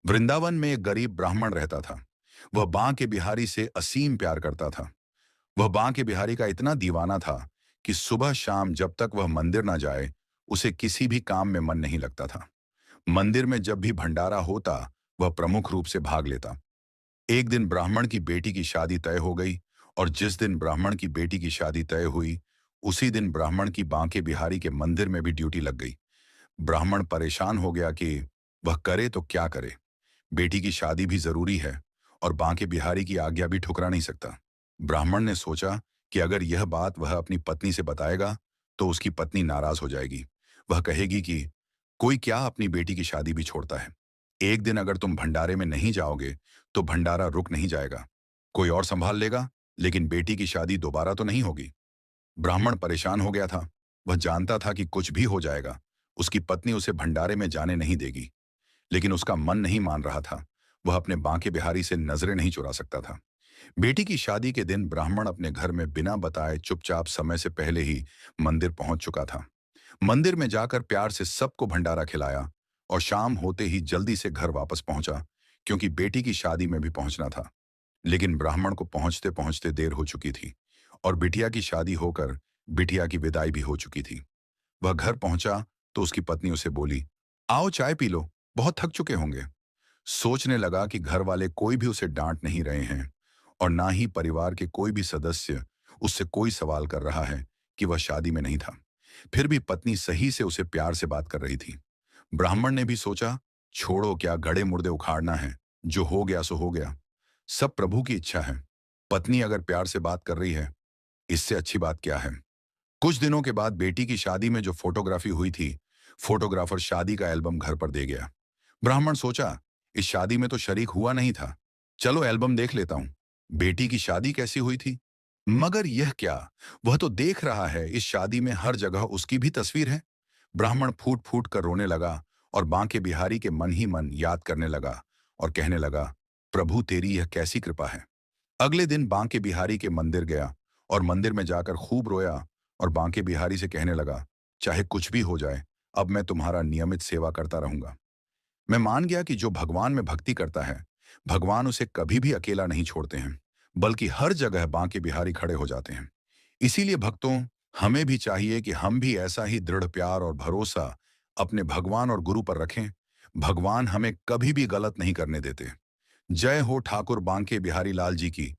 वृंदावन में एक गरीब ब्राह्मण रहता था। वह बांके बिहारी से असीम प्यार करता था। वह बांके बिहारी का इतना दीवाना था कि सुबह शाम जब तक वह मंदिर ना जाए, उसे किसी भी काम में मन नहीं लगता था। मंदिर में जब भी भंडारा होता, वह प्रमुख रूप से भाग लेता। एक दिन ब्राह्मण की बेटी की शादी तय हो गई, और जिस दिन ब्राह्मण की बेटी की शादी तय हुई, उसी दिन ब्राह्मण की बांके बिहारी के मंदिर में भी ड्यूटी लग गई। ब्राह्मण परेशान हो गया कि वह करे तो क्या करे। बेटी की शादी भी जरूरी है, और बांके बिहारी की आज्ञा भी ठुकरा नहीं सकता। ब्राह्मण ने सोचा कि अगर यह बात वह अपनी पत्नी से बताएगा तो उसकी पत्नी नाराज हो जाएगी। वह कहेगी कि कोई क्या अपनी बेटी की शादी भी छोड़ता है। एक दिन अगर तुम भंडारे में नहीं जाओगे तो भंडारा रुक नहीं जाएगा। कोई और संभाल लेगा, लेकिन बेटी की शादी दोबारा तो नहीं होगी। ब्राह्मण परेशान हो गया था। वह जानता था कि कुछ भी हो जाएगा, उसकी पत्नी उसे भंडारे में जाने नहीं देगी। लेकिन उसका मन नहीं मान रहा था। वह अपने बांके बिहारी से नजरें नहीं चुरा सकता था। बेटी की शादी के दिन ब्राह्मण अपने घर में बिना बताए चुपचाप समय से पहले ही मंदिर पहुंच चुका था। मंदिर में जाकर प्यार से सबको भंडारा खिलाया, और शाम होते ही जल्दी से घर वापस पहुंचा, क्योंकि बेटी की शादी में भी पहुंचना था। लेकिन ब्राह्मण को पहुंचते पहुंचते देर हो चुकी थी, और बिटिया की शादी होकर बिटिया की विदाई भी हो चुकी थी। वह घर पहुंचा तो उसकी पत्नी उसे बोली, आओ चाय पी लो, बहुत थक चुके होंगे। सोचने लगा कि घर वाले कोई भी उसे डांट नहीं रहे हैं, और ना ही परिवार के कोई भी सदस्य उससे कोई सवाल कर रहा है कि वह शादी में नहीं था। फिर भी पत्नी सही से उसे प्यार से बात कर रही थी। ब्राह्मण ने भी सोचा, छोड़ो, क्या गड़े मुर्दे उखाड़ना है, जो हो गया सो हो गया। सब प्रभु की इच्छा है। पत्नी अगर प्यार से बात कर रही है, इससे अच्छी बात क्या है। कुछ दिनों के बाद बेटी की शादी में जो फोटोग्राफी हुई थी, फोटोग्राफर शादी का एल्बम घर पर दे गया। ब्राह्मण सोचा, इस शादी में तो शरीक हुआ नहीं था, चलो एल्बम देख लेता हूं। बेटी की शादी कैसी हुई थी। मगर यह क्या, वह तो देख रहा है इस शादी में हर जगह उसकी भी तस्वीर है। ब्राह्मण फूट फूट कर रोने लगा, और बांके बिहारी के मन ही मन याद करने लगा, और कहने लगा, प्रभु तेरी यह कैसी कृपा है। अगले दिन बांके बिहारी के मंदिर गया, और मंदिर में जाकर खूब रोया, और बांके बिहारी से कहने लगा, चाहे कुछ भी हो जाए, अब मैं तुम्हारा नियमित सेवा करता रहूंगा। मैं मान गया कि जो भगवान में भक्ति करता है, भगवान उसे कभी भी अकेला नहीं छोड़ते हैं, बल्कि हर जगह बांके बिहारी खड़े हो जाते हैं। इसीलिए भक्तों, हमें भी चाहिए कि हम भी ऐसा ही दृढ़ प्यार और भरोसा अपने भगवान और गुरु पर रखें। भगवान हमें कभी भी गलत नहीं करने देते। जय हो ठाकुर बांके बिहारी लाल जी की।